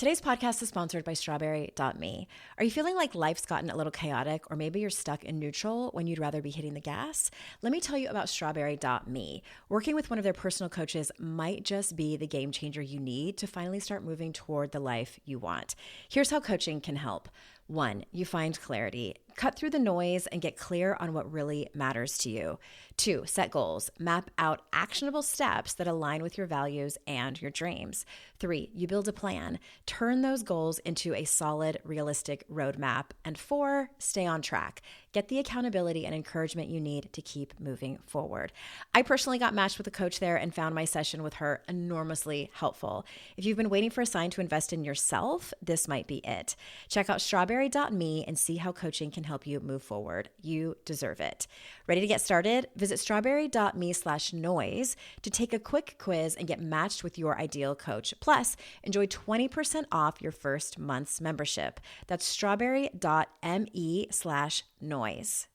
Today's podcast is sponsored by Strawberry.me. Are you feeling like life's gotten a little chaotic, or maybe you're stuck in neutral when you'd rather be hitting the gas? Let me tell you about Strawberry.me. Working with one of their personal coaches might just be the game changer you need to finally start moving toward the life you want. Here's how coaching can help. 1, you find clarity. Cut through the noise and get clear on what really matters to you. 2, set goals. Map out actionable steps that align with your values and your dreams. 3, you build a plan. Turn those goals into a solid, realistic roadmap. And 4, stay on track. Get the accountability and encouragement you need to keep moving forward. I personally got matched with a coach there and found my session with her enormously helpful. If you've been waiting for a sign to invest in yourself, this might be it. Check out Strawberry.me and see how coaching can help you move forward. You deserve it. Ready to get started? Visit strawberry.me/noise to take a quick quiz and get matched with your ideal coach. Plus, enjoy 20% off your first month's membership. That's strawberry.me/noise.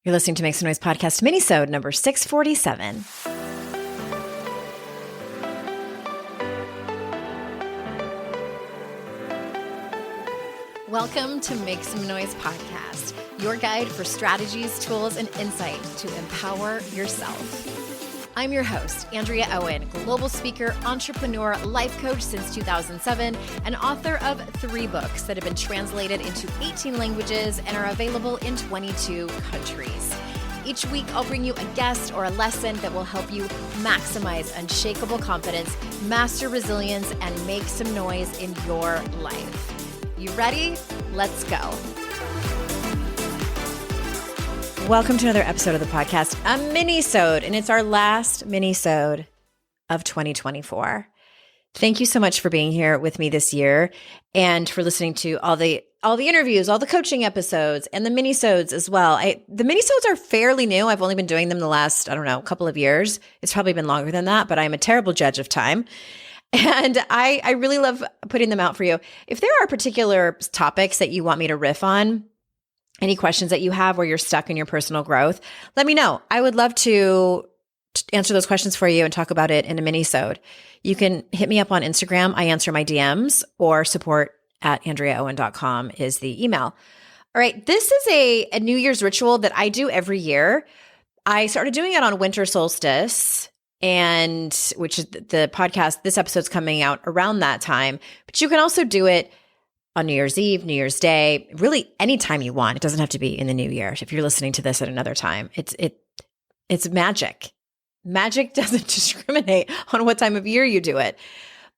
You're listening to Make Some Noise podcast, Minisode number 647. Welcome to Make Some Noise podcast, your guide for strategies, tools, and insight to empower yourself. I'm your host, Andrea Owen, global speaker, entrepreneur, life coach since 2007, and author of 3 books that have been translated into 18 languages and are available in 22 countries. Each week, I'll bring you a guest or a lesson that will help you maximize unshakable confidence, master resilience, and make some noise in your life. You ready? Let's go. Welcome to another episode of the podcast, a Minisode, and it's our last Minisode of 2024. Thank you so much for being here with me this year and for listening to all the interviews, all the coaching episodes, and the Minisodes as well. The Minisodes are fairly new. I've only been doing them the last, couple of years. It's probably been longer than that, but I'm a terrible judge of time. And I really love putting them out for you. If there are particular topics that you want me to riff on, any questions that you have where you're stuck in your personal growth, let me know. I would love to answer those questions for you and talk about it in a minisode. You can hit me up on Instagram. I answer my DMs, or support@andreaowen.com is the email. All right. This is a New Year's ritual that I do every year. I started doing it on Winter Solstice, and which is the podcast, this episode's coming out around that time, but you can also do it on New Year's Eve, New Year's Day, really anytime you want. It doesn't have to be in the new year. If you're listening to this at another time, it's magic. Magic doesn't discriminate on what time of year you do it.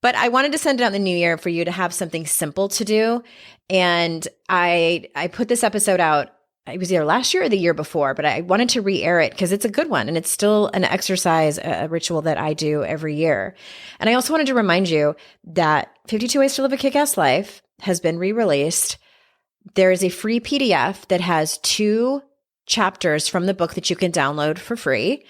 But I wanted to send it out in the new year for you to have something simple to do. And I put this episode out, it was either last year or the year before, but I wanted to re-air it because it's a good one. And it's still an exercise, a ritual that I do every year. And I also wanted to remind you that 52 Ways to Live a Kick-Ass Life has been re-released. There is a free PDF that has 2 chapters from the book that you can download for free.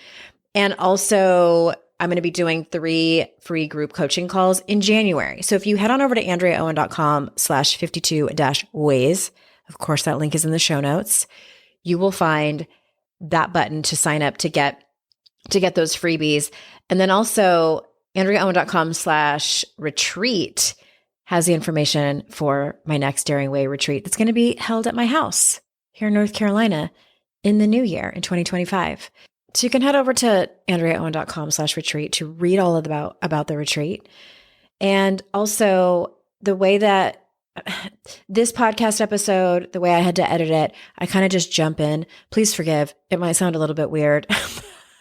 And also, I'm going to be doing 3 free group coaching calls in January. So if you head on over to andreaowen.com/52-ways, of course, that link is in the show notes, you will find that button to sign up to get those freebies. And then also andreaowen.com/retreat has the information for my next Daring Way retreat that's going to be held at my house here in North Carolina in the new year, in 2025. So you can head over to andreaowen.com/retreat to read all about the retreat. And also the way that this podcast episode, the way I had to edit it, I kind of just jump in. Please forgive. It might sound a little bit weird.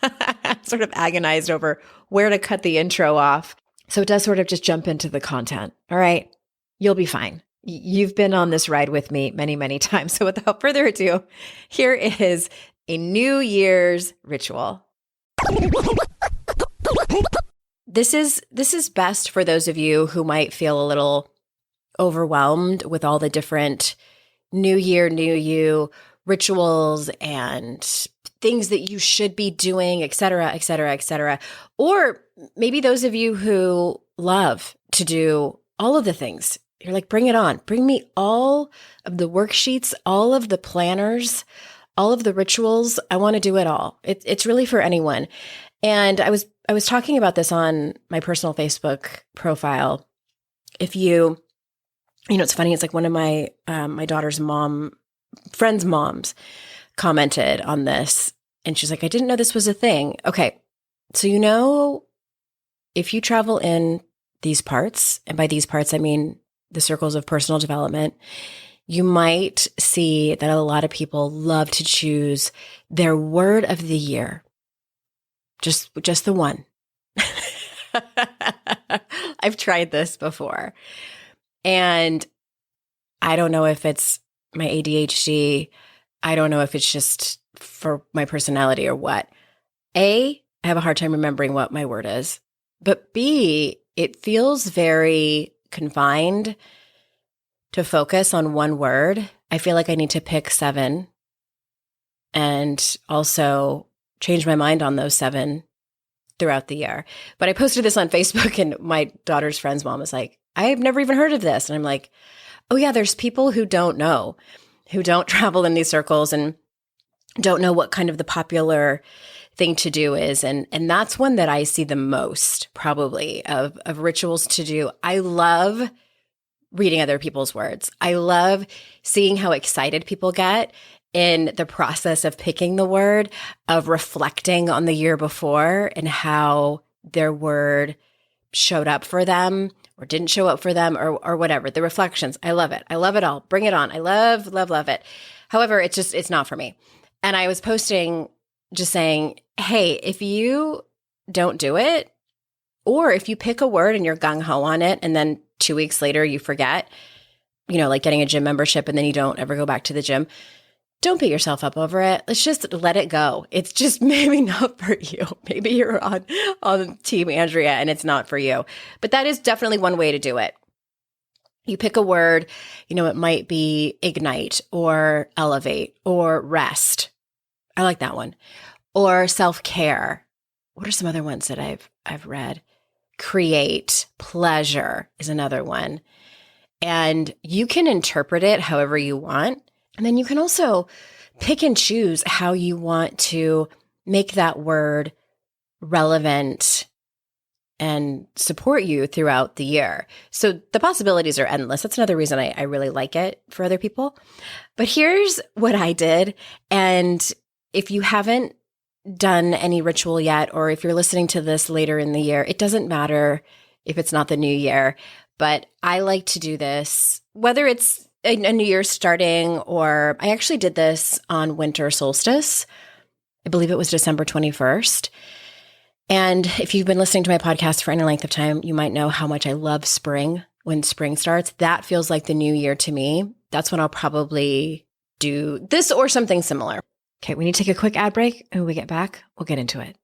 I'm sort of agonized over where to cut the intro off. So it does sort of just jump into the content. All right. You'll be fine. You've been on this ride with me many, many times. So without further ado, here is a New Year's ritual. This is best for those of you who might feel a little overwhelmed with all the different New Year, New You rituals and things that you should be doing, et cetera, et cetera, et cetera. Or maybe those of you who love to do all of the things. You're like, bring it on. Bring me all of the worksheets, all of the planners, all of the rituals. I want to do it all. It's really for anyone. And I was talking about this on my personal Facebook profile If it's funny, it's like one of my daughter's friend's moms commented on this, and she's like, I didn't know this was a thing. Okay, so if you travel in these parts, and by these parts I mean the circles of personal development, you might see that a lot of people love to choose their word of the year. Just the one. I've tried this before. And I don't know if it's my ADHD. I don't know if it's just for my personality or what. A, I have a hard time remembering what my word is. But B, it feels very confined to focus on one word. I feel like I need to pick 7 and also change my mind on those 7 throughout the year. But I posted this on Facebook, and my daughter's friend's mom was like, I've never even heard of this. And I'm like, oh yeah, there's people who don't know, who don't travel in these circles and don't know what kind of the popular thing to do is. And that's one that I see the most probably of rituals to do. I love reading other people's words. I love seeing how excited people get in the process of picking the word, of reflecting on the year before and how their word showed up for them or didn't show up for them or whatever. The reflections. I love it. I love it all. Bring it on. I love, love, love it. However, it's not for me. And I was posting just saying, hey, if you don't do it, or if you pick a word and you're gung-ho on it, and then 2 weeks later you forget, like getting a gym membership and then you don't ever go back to the gym, don't beat yourself up over it. Let's just let it go. It's just maybe not for you. Maybe you're on Team Andrea and it's not for you. But that is definitely one way to do it. You pick a word, it might be ignite or elevate or rest. I like that one. Or self-care. What are some other ones that I've read? Create, pleasure is another one. And you can interpret it however you want. And then you can also pick and choose how you want to make that word relevant and support you throughout the year. So the possibilities are endless. That's another reason I really like it for other people. But here's what I did. And if you haven't done any ritual yet, or if you're listening to this later in the year, it doesn't matter if it's not the new year. But I like to do this, whether it's a new year starting, or I actually did this on Winter Solstice. I believe it was December 21st. And if you've been listening to my podcast for any length of time, you might know how much I love spring. When spring starts, that feels like the new year to me. That's when I'll probably do this or something similar. Okay, we need to take a quick ad break. And when we get back, we'll get into it.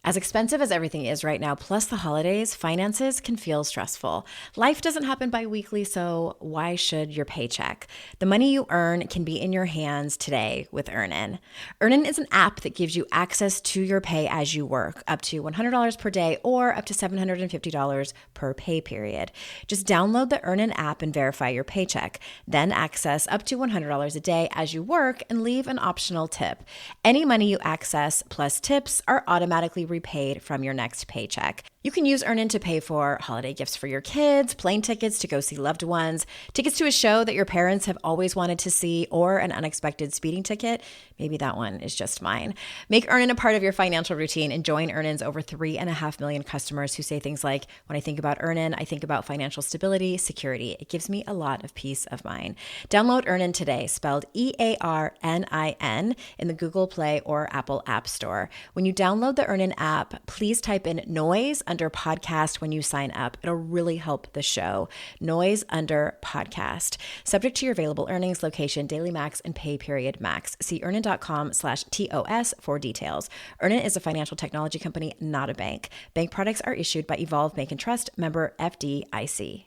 As expensive as everything is right now, plus the holidays, finances can feel stressful. Life doesn't happen bi-weekly, so why should your paycheck? The money you earn can be in your hands today with Earnin. Earnin is an app that gives you access to your pay as you work, up to $100 per day or up to $750 per pay period. Just download the Earnin app and verify your paycheck. Then access up to $100 a day as you work and leave an optional tip. Any money you access plus tips are automatically repaid from your next paycheck. You can use Earnin to pay for holiday gifts for your kids, plane tickets to go see loved ones, tickets to a show that your parents have always wanted to see, or an unexpected speeding ticket. Maybe that one is just mine. Make Earnin a part of your financial routine and join Earnin's over 3.5 million customers who say things like, when I think about Earnin, I think about financial stability, security. It gives me a lot of peace of mind. Download Earnin today, spelled EARNIN, in the Google Play or Apple App Store. When you download the Earnin app, please type in noise under podcast when you sign up. It'll really help the show. Noise under podcast. Subject to your available earnings, location, daily max, and pay period max. See earnin.com/TOS for details. Earnin is a financial technology company, not a bank. Bank products are issued by Evolve Bank and Trust, member FDIC.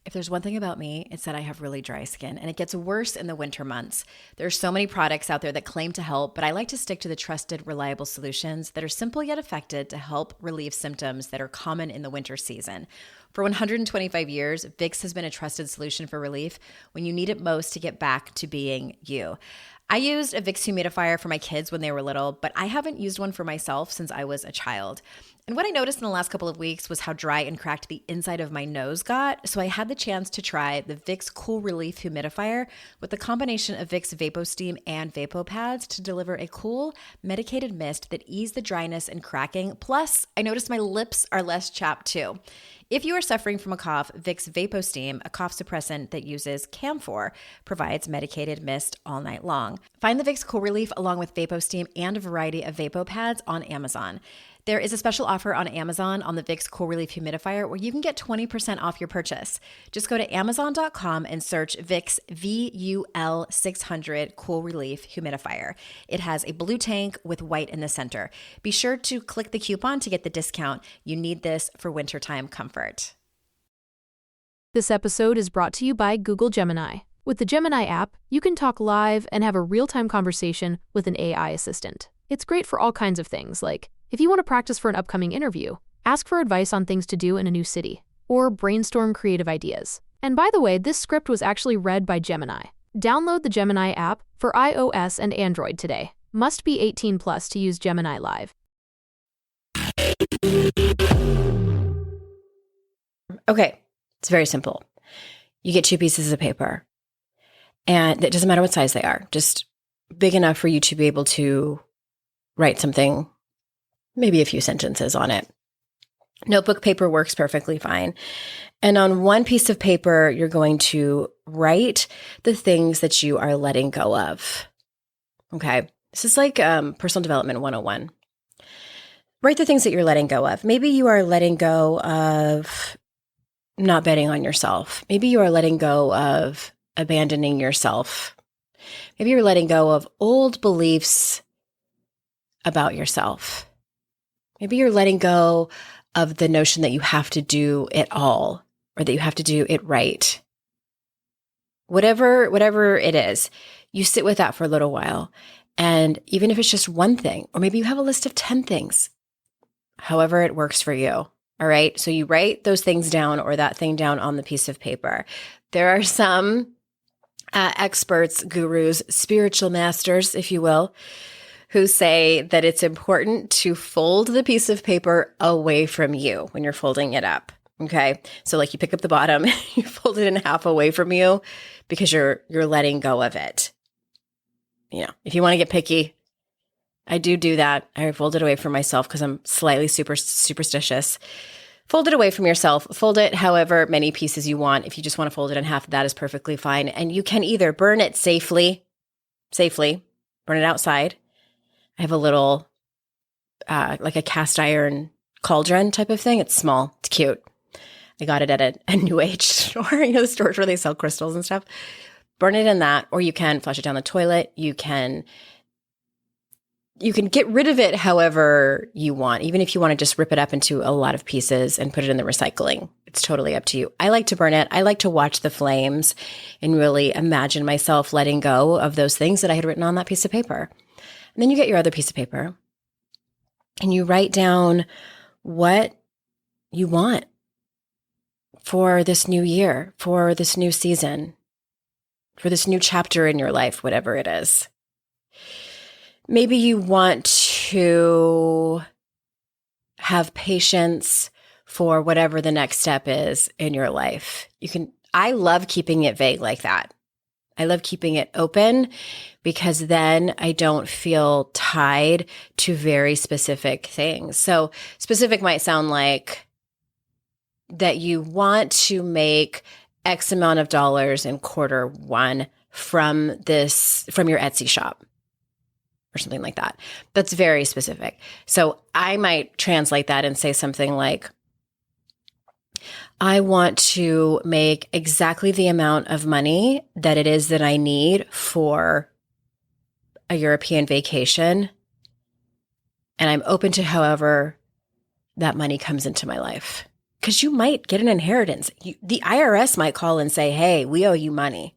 If there's one thing about me, it's that I have really dry skin, and it gets worse in the winter months. There are so many products out there that claim to help, but I like to stick to the trusted, reliable solutions that are simple yet effective to help relieve symptoms that are common in the winter season. For 125 years, Vicks has been a trusted solution for relief when you need it most to get back to being you. I used a Vicks humidifier for my kids when they were little, but I haven't used one for myself since I was a child. And what I noticed in the last couple of weeks was how dry and cracked the inside of my nose got. So I had the chance to try the Vicks Cool Relief Humidifier with the combination of Vicks VapoSteam and VapoPads to deliver a cool, medicated mist that eased the dryness and cracking. Plus, I noticed my lips are less chapped too. If you are suffering from a cough, Vicks VapoSteam, a cough suppressant that uses camphor, provides medicated mist all night long. Find the Vicks Cool Relief along with VapoSteam and a variety of VapoPads on Amazon. There is a special offer on Amazon on the Vicks Cool Relief Humidifier where you can get 20% off your purchase. Just go to Amazon.com and search Vicks VUL600 Cool Relief Humidifier. It has a blue tank with white in the center. Be sure to click the coupon to get the discount. You need this for wintertime comfort. This episode is brought to you by Google Gemini. With the Gemini app, you can talk live and have a real-time conversation with an AI assistant. It's great for all kinds of things, like if you want to practice for an upcoming interview, ask for advice on things to do in a new city, or brainstorm creative ideas. And by the way, this script was actually read by Gemini. Download the Gemini app for iOS and Android today. Must be 18 plus to use Gemini Live. Okay, it's very simple. You get 2 pieces of paper, and it doesn't matter what size they are, just big enough for you to be able to write something, maybe a few sentences on it. Notebook paper works perfectly fine. And on one piece of paper, you're going to write the things that you are letting go of. Okay. This is like personal development 101. Write the things that you're letting go of. Maybe you are letting go of not betting on yourself. Maybe you are letting go of abandoning yourself. Maybe you're letting go of old beliefs about yourself. Maybe you're letting go of the notion that you have to do it all or that you have to do it right. Whatever it is, you sit with that for a little while. And even if it's just one thing, or maybe you have a list of 10 things, however it works for you. All right. So you write those things down or that thing down on the piece of paper. There are some experts, gurus, spiritual masters, if you will, who say that it's important to fold the piece of paper away from you when you're folding it up. Okay. So like you pick up the bottom, you fold it in half away from you because you're letting go of it. You know, if you want to get picky, I do that. I fold it away from myself because I'm slightly superstitious. Fold it away from yourself. Fold it however many pieces you want. If you just want to fold it in half, that is perfectly fine. And you can either burn it safely, burn it outside. I have a little, like a cast iron cauldron type of thing. It's small. It's cute. I got it at a New Age store, the stores where they sell crystals and stuff. Burn it in that, or you can flush it down the toilet. You can get rid of it however you want, even if you want to just rip it up into a lot of pieces and put it in the recycling. It's totally up to you. I like to burn it. I like to watch the flames and really imagine myself letting go of those things that I had written on that piece of paper. And then you get your other piece of paper and you write down what you want for this new year, for this new season, for this new chapter in your life, whatever it is. Maybe you want to have patience for whatever the next step is in your life. I love keeping it vague like that. I love keeping it open because then I don't feel tied to very specific things. So specific might sound like that you want to make X amount of dollars in Q1 from your Etsy shop or something like that. That's very specific. So I might translate that and say something like, I want to make exactly the amount of money that it is that I need for a European vacation. And I'm open to however that money comes into my life. Because you might get an inheritance. The IRS might call and say, hey, we owe you money.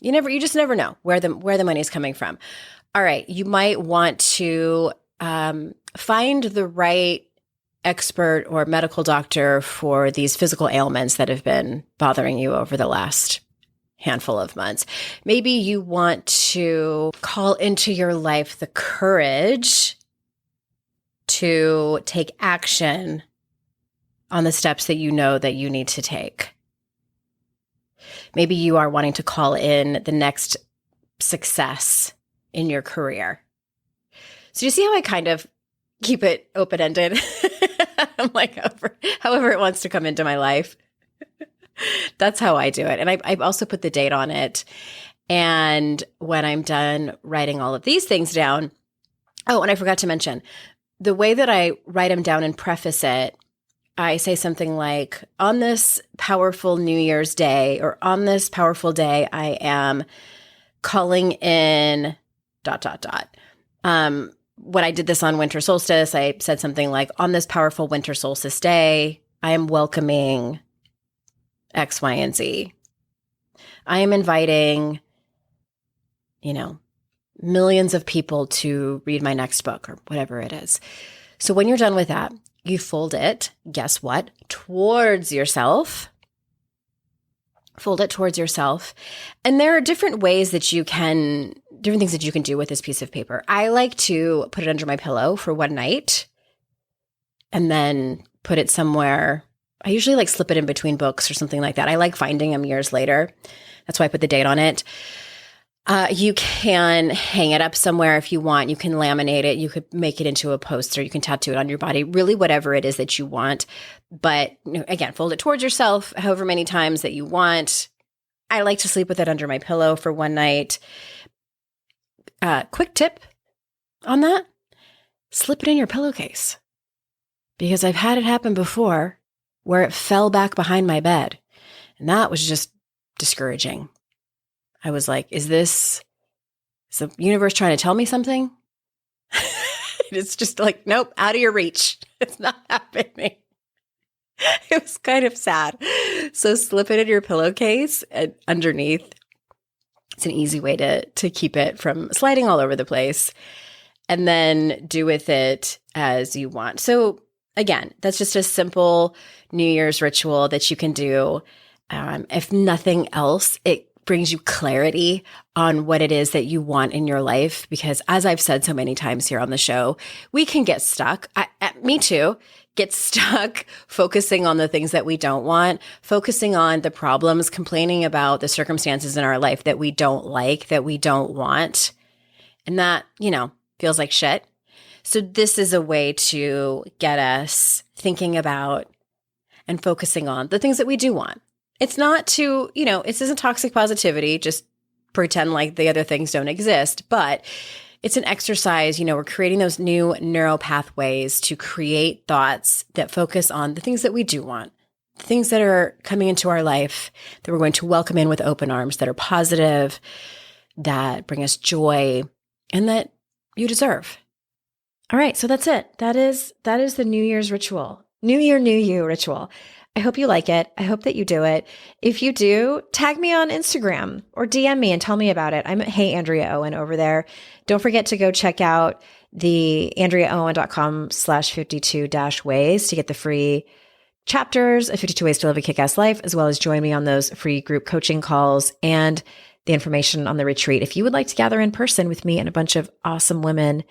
You just never know where the money is coming from. All right. You might want to find the right expert or medical doctor for these physical ailments that have been bothering you over the last handful of months. Maybe you want to call into your life the courage to take action on the steps that you know that you need to take. Maybe you are wanting to call in the next success in your career. So you see how I kind of keep it open-ended? I'm like, however it wants to come into my life. That's how I do it. And I've also put the date on it. And when I'm done writing all of these things down, oh, and I forgot to mention, the way that I write them down and preface it, I say something like, on this powerful New Year's Day, or on this powerful day, I am calling in ... When I did this on Winter Solstice, I said something like, on this powerful Winter Solstice day, I am welcoming X, Y, and Z. I am inviting, millions of people to read my next book, or whatever it is. So when you're done with that, you fold it, guess what? Towards yourself. Fold it towards yourself. And there are different things that you can do with this piece of paper. I like to put it under my pillow for one night and then put it somewhere. I usually slip it in between books or something like that. I like finding them years later. That's why I put the date on it. You can hang it up somewhere if you want. You can laminate it. You could make it into a poster. You can tattoo it on your body, really whatever it is that you want. But again, fold it towards yourself however many times that you want. I like to sleep with it under my pillow for one night. Quick tip on that, slip it in your pillowcase. Because I've had it happen before where it fell back behind my bed. And that was just discouraging. I was like, is the universe trying to tell me something? It's just like, nope, out of your reach. It's not happening. It was kind of sad. So slip it in your pillowcase and underneath. It's an easy way to keep it from sliding all over the place. And then do with it as you want. So again, that's just a simple New Year's ritual that you can do. If nothing else, it brings you clarity on what it is that you want in your life. Because as I've said so many times here on the show, we can get stuck. Me too. Get stuck focusing on the things that we don't want, focusing on the problems, complaining about the circumstances in our life that we don't like, that we don't want. And that, feels like shit. So this is a way to get us thinking about and focusing on the things that we do want. It's not to, this isn't toxic positivity, just pretend like the other things don't exist, but it's an exercise. We're creating those new neural pathways to create thoughts that focus on the things that we do want, the things that are coming into our life that we're going to welcome in with open arms, that are positive, that bring us joy, and that you deserve. All right, so that's it. That is the New Year's ritual. New Year, New You ritual. I hope you like it. I hope that you do it. If you do, tag me on Instagram or DM me and tell me about it. I'm at Hey Andrea Owen over there. Don't forget to go check out the AndreaOwen.com/52-ways to get the free chapters of 52 Ways to Live a Kick-Ass Life, as well as join me on those free group coaching calls and the information on the retreat if you would like to gather in person with me and a bunch of awesome women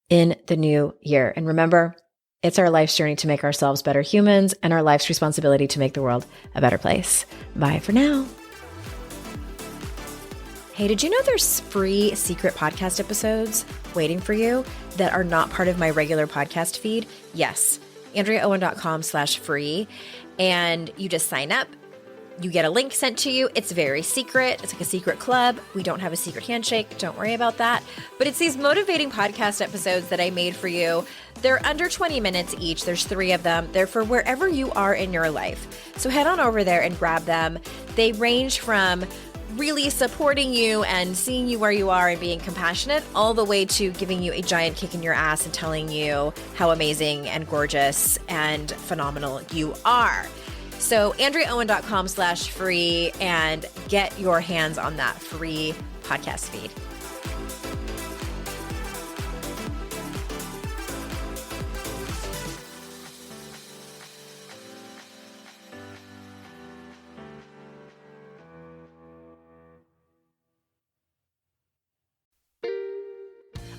in the new year. And remember, it's our life's journey to make ourselves better humans and our life's responsibility to make the world a better place. Bye for now. Hey, did you know there's free secret podcast episodes waiting for you that are not part of my regular podcast feed? Yes, AndreaOwen.com/free. And you just sign up. You get a link sent to you. It's very secret. It's like a secret club. We don't have a secret handshake. Don't worry about that. But it's these motivating podcast episodes that I made for you. They're under 20 minutes each. There's 3 of them. They're for wherever you are in your life. So head on over there and grab them. They range from really supporting you and seeing you where you are and being compassionate, all the way to giving you a giant kick in your ass and telling you how amazing and gorgeous and phenomenal you are. So AndreaOwen.com/free and get your hands on that free podcast feed.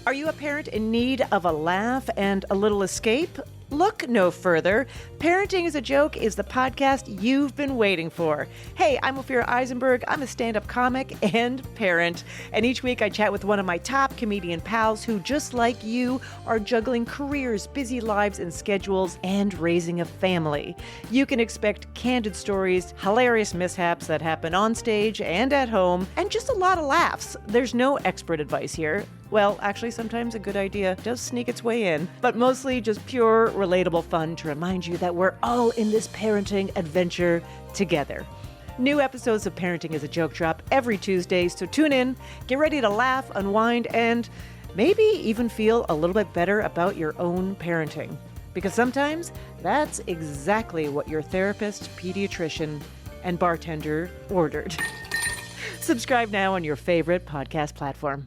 Are you a parent in need of a laugh and a little escape? Look no further. Parenting is a Joke is the podcast you've been waiting for. Hey, I'm Ophira Eisenberg. I'm a stand-up comic and parent. And each week I chat with one of my top comedian pals who, just like you, are juggling careers, busy lives and schedules, and raising a family. You can expect candid stories, hilarious mishaps that happen on stage and at home, and just a lot of laughs. There's no expert advice here. Well, actually, sometimes a good idea does sneak its way in, but mostly just pure, relatable fun to remind you that we're all in this parenting adventure together. New episodes of Parenting is a Joke drop every Tuesday, so tune in, get ready to laugh, unwind, and maybe even feel a little bit better about your own parenting. Because sometimes that's exactly what your therapist, pediatrician, and bartender ordered. Subscribe now on your favorite podcast platform.